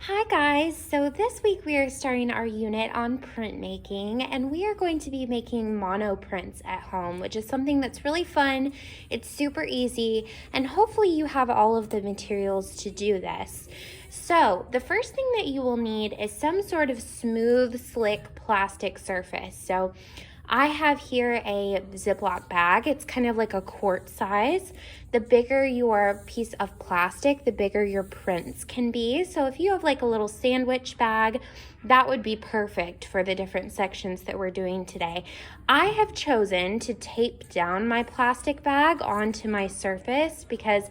Hi guys, so this week we are starting our unit on printmaking and we are going to be making monoprints at home, which is something that's really fun. It's super easy and hopefully you have all of the materials to do this. So the first thing that you will need is some sort of smooth, slick plastic surface. So I have here a Ziploc bag. It's kind of like a quart size. The bigger your piece of plastic, the bigger your prints can be. So if you have like a little sandwich bag, that would be perfect for the different sections that we're doing today. I have chosen to tape down my plastic bag onto my surface because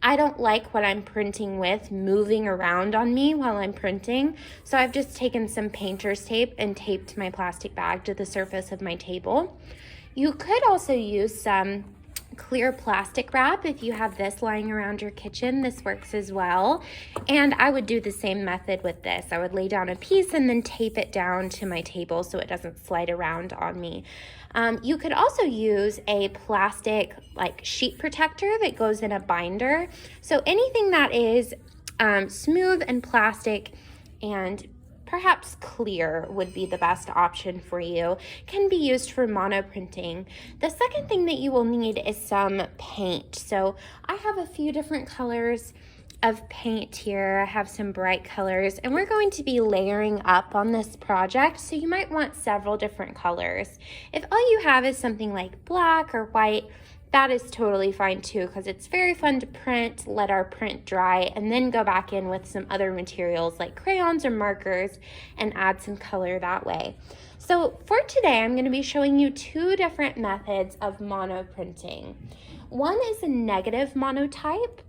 I don't like what I'm printing with moving around on me while I'm printing. So I've just taken some painter's tape and taped my plastic bag to the surface of my table. You could also use some clear plastic wrap if you have this lying around your kitchen. This works as well. And I would do the same method with this. I would lay down a piece and then tape it down to my table so it doesn't slide around on me. You could also use a plastic like sheet protector that goes in a binder. So anything that is smooth and plastic and perhaps clear would be the best option for you. Can be used for monoprinting. The second thing that you will need is some paint. So I have a few different colors of paint here. I have some bright colors and we're going to be layering up on this project, so you might want several different colors. If all you have is something like black or white, that is totally fine too, because it's very fun to print, let our print dry, and then go back in with some other materials like crayons or markers and add some color that way. So for today, I'm going to be showing you two different methods of monoprinting. One is a negative monotype,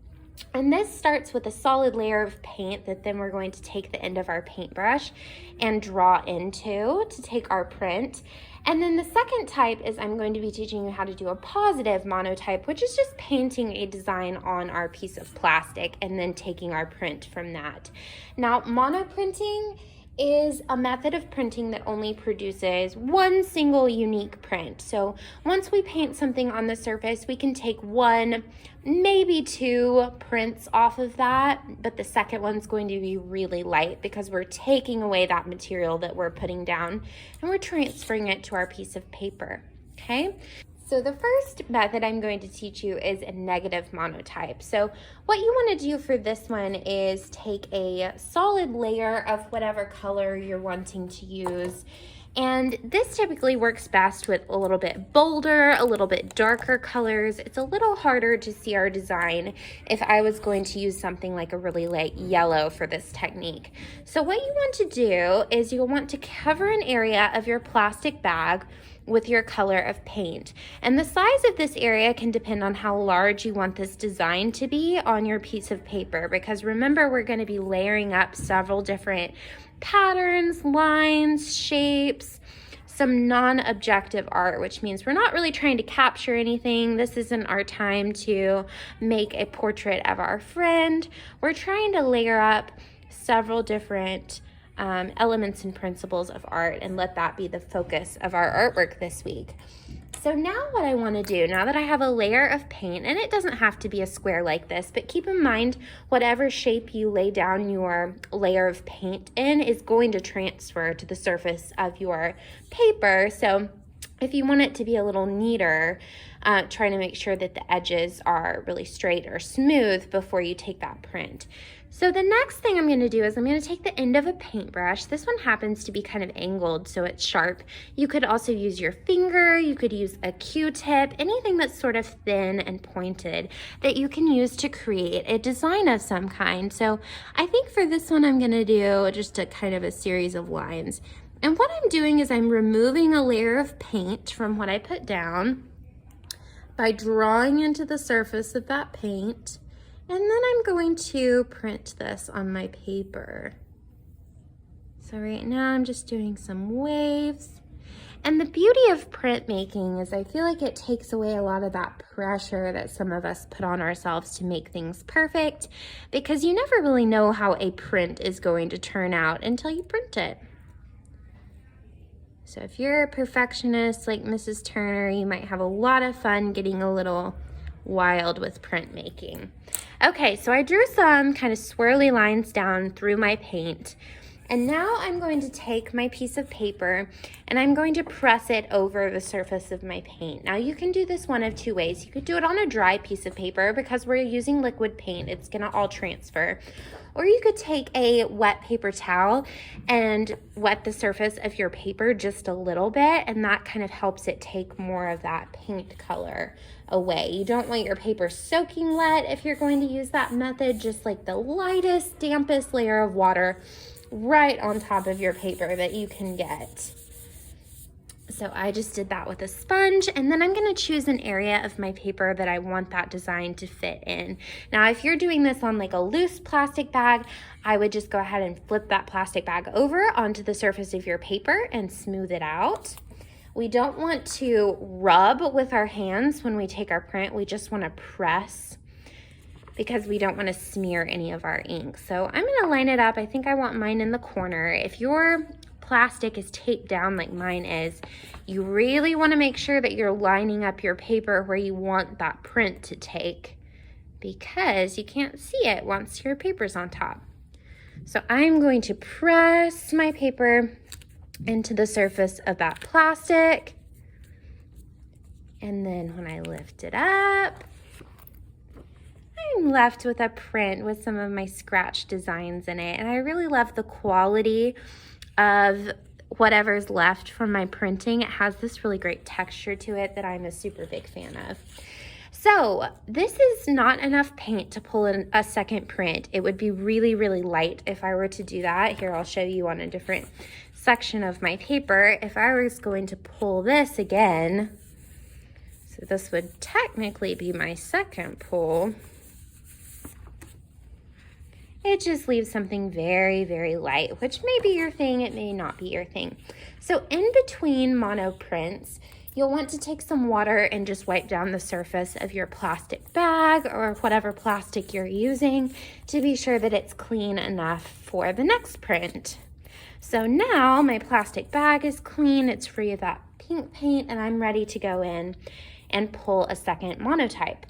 and this starts with a solid layer of paint that then we're going to take the end of our paintbrush and draw into to take our print. And then the second type is I'm going to be teaching you how to do a positive monotype, which is just painting a design on our piece of plastic and then taking our print from that. Now, monoprinting is a method of printing that only produces one single unique print. So once we paint something on the surface, we can take one, maybe two prints off of that, but the second one's going to be really light because we're taking away that material that we're putting down and we're transferring it to our piece of paper, okay? So the first method I'm going to teach you is a negative monotype. So what you want to do for this one is take a solid layer of whatever color you're wanting to use. And this typically works best with a little bit bolder, a little bit darker colors. It's a little harder to see our design if I was going to use something like a really light yellow for this technique. So what you want to do is you'll want to cover an area of your plastic bag with your color of paint. And the size of this area can depend on how large you want this design to be on your piece of paper, because remember, we're going to be layering up several different patterns, lines, shapes, some non-objective art, which means we're not really trying to capture anything. This isn't our time to make a portrait of our friend. We're trying to layer up several different elements and principles of art and let that be the focus of our artwork this week. So now what I want to do, now that I have a layer of paint, and it doesn't have to be a square like this, but keep in mind whatever shape you lay down your layer of paint in is going to transfer to the surface of your paper. So if you want it to be a little neater, trying to make sure that the edges are really straight or smooth before you take that print. So the next thing I'm going to do is I'm going to take the end of a paintbrush. This one happens to be kind of angled, so it's sharp. You could also use your finger, you could use a Q-tip, anything that's sort of thin and pointed that you can use to create a design of some kind. So I think for this one I'm going to do just a kind of a series of lines. And what I'm doing is I'm removing a layer of paint from what I put down by drawing into the surface of that paint. And then I'm going to print this on my paper. So right now I'm just doing some waves. And the beauty of printmaking is I feel like it takes away a lot of that pressure that some of us put on ourselves to make things perfect, because you never really know how a print is going to turn out until you print it. So if you're a perfectionist like Mrs. Turner, you might have a lot of fun getting a little wild with printmaking. Okay, so I drew some kind of swirly lines down through my paint. And now I'm going to take my piece of paper and I'm going to press it over the surface of my paint. Now you can do this one of two ways. You could do it on a dry piece of paper because we're using liquid paint. It's gonna all transfer. Or you could take a wet paper towel and wet the surface of your paper just a little bit, and that kind of helps it take more of that paint color away. You don't want your paper soaking wet if you're going to use that method, just like the lightest, dampest layer of water right on top of your paper that you can get. So I just did that with a sponge, and then I'm going to choose an area of my paper that I want that design to fit in. Now, if you're doing this on like a loose plastic bag, I would just go ahead and flip that plastic bag over onto the surface of your paper and smooth it out. We don't want to rub with our hands when we take our print. We just want to press because we don't want to smear any of our ink. So I'm going to line it up. I think I want mine in the corner. If your plastic is taped down like mine is, you really want to make sure that you're lining up your paper where you want that print to take, because you can't see it once your paper's on top. So I'm going to press my paper into the surface of that plastic, and then when I lift it up, I'm left with a print with some of my scratch designs in it. And I really love the quality of whatever's left from my printing. It has this really great texture to it that I'm a super big fan of. So this is not enough paint to pull in a second print. It would be really, really light if I were to do that. Here, I'll show you on a different section of my paper. If I was going to pull this again, so this would technically be my second pull, it just leaves something very, very light, which may be your thing, it may not be your thing. So in between mono prints, you'll want to take some water and just wipe down the surface of your plastic bag or whatever plastic you're using to be sure that it's clean enough for the next print. So now my plastic bag is clean, it's free of that pink paint, and I'm ready to go in and pull a second monotype.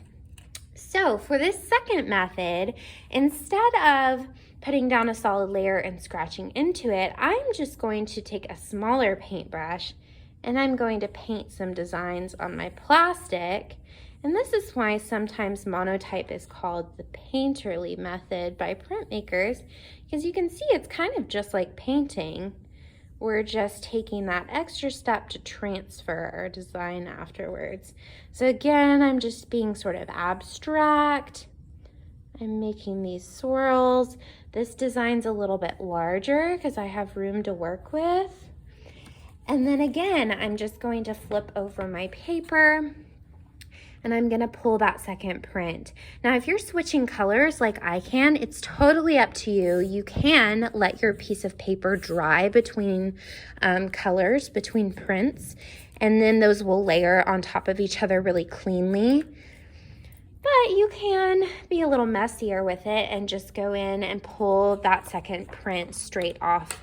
So for this second method, instead of putting down a solid layer and scratching into it, I'm just going to take a smaller paintbrush and I'm going to paint some designs on my plastic. And this is why sometimes monotype is called the painterly method by printmakers, because you can see it's kind of just like painting. We're just taking that extra step to transfer our design afterwards. So again, I'm just being sort of abstract. I'm making these swirls. This design's a little bit larger because I have room to work with. And then again, I'm just going to flip over my paper and I'm gonna pull that second print. Now, if you're switching colors like I can, it's totally up to you. You can let your piece of paper dry between colors, between prints, and then those will layer on top of each other really cleanly. But you can be a little messier with it and just go in and pull that second print straight off.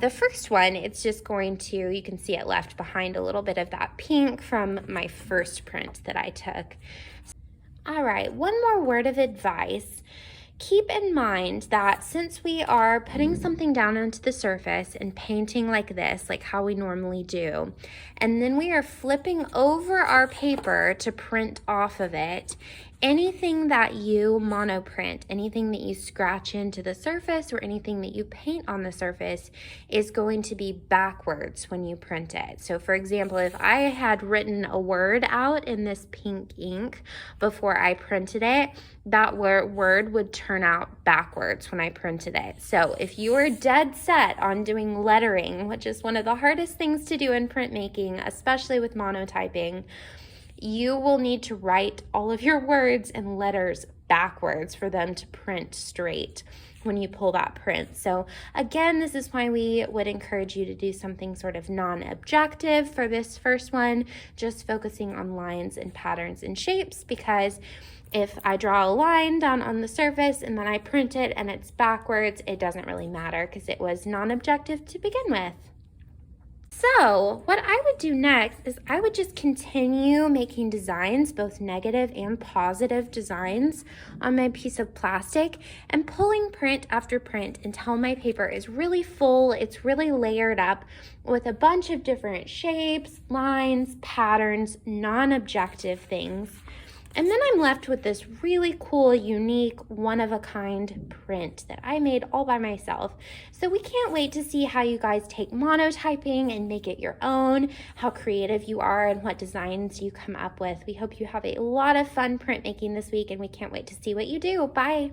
The first one, it's just going to, you can see it left behind a little bit of that pink from my first print that I took. All right, one more word of advice. Keep in mind that since we are putting something down onto the surface and painting like this, like how we normally do, and then we are flipping over our paper to print off of it, anything that you monoprint, anything that you scratch into the surface or anything that you paint on the surface is going to be backwards when you print it. So for example, if I had written a word out in this pink ink before I printed it, that word would turn out backwards when I printed it. So if you are dead set on doing lettering, which is one of the hardest things to do in printmaking, especially with monotyping, you will need to write all of your words and letters backwards for them to print straight when you pull that print. So again, this is why we would encourage you to do something sort of non-objective for this first one, just focusing on lines and patterns and shapes, because if I draw a line down on the surface and then I print it and it's backwards, it doesn't really matter because it was non-objective to begin with. So what I would do next is I would just continue making designs, both negative and positive designs on my piece of plastic, and pulling print after print until my paper is really full. It's really layered up with a bunch of different shapes, lines, patterns, non-objective things. And then I'm left with this really cool, unique, one-of-a-kind print that I made all by myself. So we can't wait to see how you guys take monotyping and make it your own, how creative you are, and what designs you come up with. We hope you have a lot of fun printmaking this week, and we can't wait to see what you do. Bye!